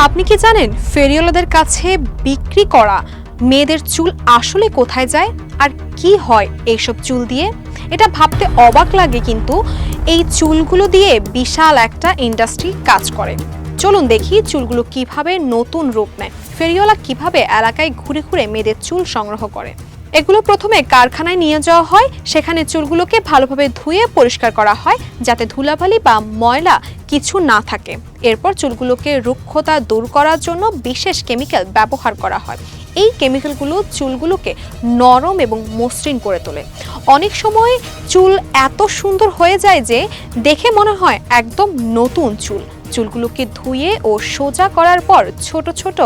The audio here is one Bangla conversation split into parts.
আপনি কি জানেন ফেরিওয়ালাদের কাছে বিক্রি করা মেয়েদের চুল আসলে কোথায় যায় আর কি হয় এইসব চুল দিয়ে? এটা ভাবতে অবাক লাগে, কিন্তু এই চুলগুলো দিয়ে বিশাল একটা ইন্ডাস্ট্রি কাজ করে। চলুন দেখি চুলগুলো কিভাবে নতুন রূপ নেয়, ফেরিওয়ালা কিভাবে এলাকায় ঘুরে ঘুরে মেয়েদের চুল সংগ্রহ করে। এগুলো প্রথমে কারখানায় নিয়ে যাওয়া হয়, সেখানে চুলগুলোকে ভালোভাবে ধুয়ে পরিষ্কার করা হয় যাতে ধুলাবালি বা ময়লা কিছু না থাকে। এরপর চুলগুলোকে রুক্ষতা দূর করার জন্য বিশেষ কেমিক্যাল ব্যবহার করা হয়। এই কেমিক্যালগুলো চুলগুলোকে নরম এবং মসৃণ করে তোলে। অনেক সময় চুল এত সুন্দর হয়ে যায় যে দেখে মনে হয় একদম নতুন চুল। চুলগুলোকে ধুয়ে ও সোজা করার পর ছোট ছোট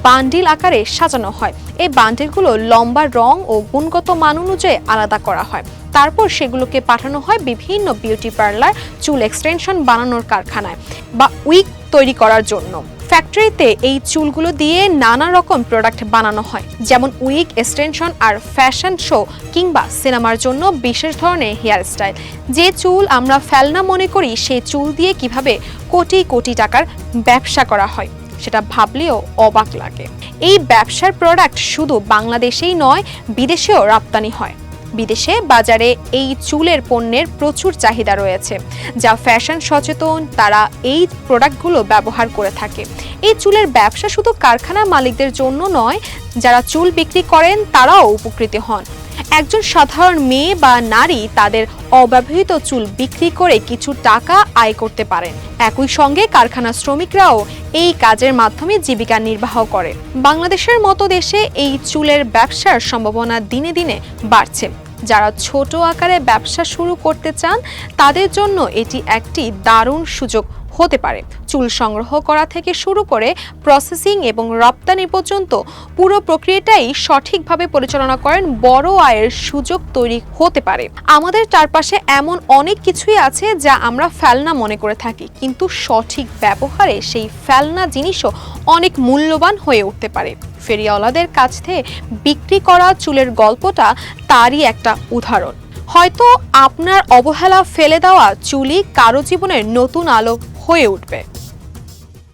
বান্ডিল আকারে সাজানো হয়। এই বান্ডিলগুলো লম্বা, রং ও গুণগত মান অনুযায়ী আলাদা করা হয়। তারপর সেগুলোকে পাঠানো হয় বিভিন্ন বিউটি পার্লার, চুল এক্সটেনশন বানানোর কারখানায় বা উইগ তৈরি করার জন্য। ফ্যাক্টরিতে এই চুলগুলো দিয়ে নানা রকম প্রোডাক্ট বানানো হয়, যেমন উইগ, এক্সটেনশন আর ফ্যাশন শো কিংবা সিনেমার জন্য বিশেষ ধরনের হেয়ার স্টাইল। যে চুল আমরা ফেলনা মনে করি, সেই চুল দিয়ে কিভাবে কোটি কোটি টাকার ব্যবসা করা হয় সেটা ভাবলেও অবাক লাগে। এই ব্যবসার প্রোডাক্ট শুধু বাংলাদেশেই নয়, বিদেশেও রপ্তানি হয়। বিদেশে বাজারে এই চুলের পণ্যের প্রচুর চাহিদা রয়েছে। যা ফ্যাশন সচেতন তারা এই প্রোডাক্টগুলো ব্যবহার করে থাকে। এই চুলের ব্যবসা শুধু কারখানার মালিকদের জন্য নয়, যারা চুল বিক্রি করেন তারাও উপকৃত হন। একজন সাধারণ মেয়ে বা নারী তাদের অব্যবহৃত চুল বিক্রি করে কিছু টাকা আয় করতে পারেন। একই সঙ্গে কারখানার শ্রমিকরাও এই কাজের মাধ্যমে জীবিকা নির্বাহ করে। বাংলাদেশের মতো দেশে এই চুলের ব্যবসার সম্ভাবনা দিনে দিনে বাড়ছে। যারা ছোট আকারে ব্যবসা শুরু করতে চান তাদের জন্য এটি একটি দারুণ সুযোগ হতে পারে। চুল সংগ্রহ করা থেকে শুরু করে প্রসেসিং এবং রপ্তানি পর্যন্ত পুরো প্রক্রিয়াটাই সঠিকভাবে পরিচালনা করেন বড় আয়ের সুযোগ তৈরি হতে পারে। আমাদের চারপাশে এমন অনেক কিছুই আছে যা আমরা ফেলনা মনে করে থাকি, কিন্তু সঠিক ব্যবহারে সেই ফেলনা জিনিসও অনেক মূল্যবান হয়ে উঠতে পারে। ফেরিওয়ালাদের কাছ থেকে বিক্রি করা চুলের গল্পটা তারই একটা উদাহরণ। হয়তো আপনার অবহেলা ফেলে দেওয়া চুলই কারো জীবনের নতুন আলো হয়ে উঠবে।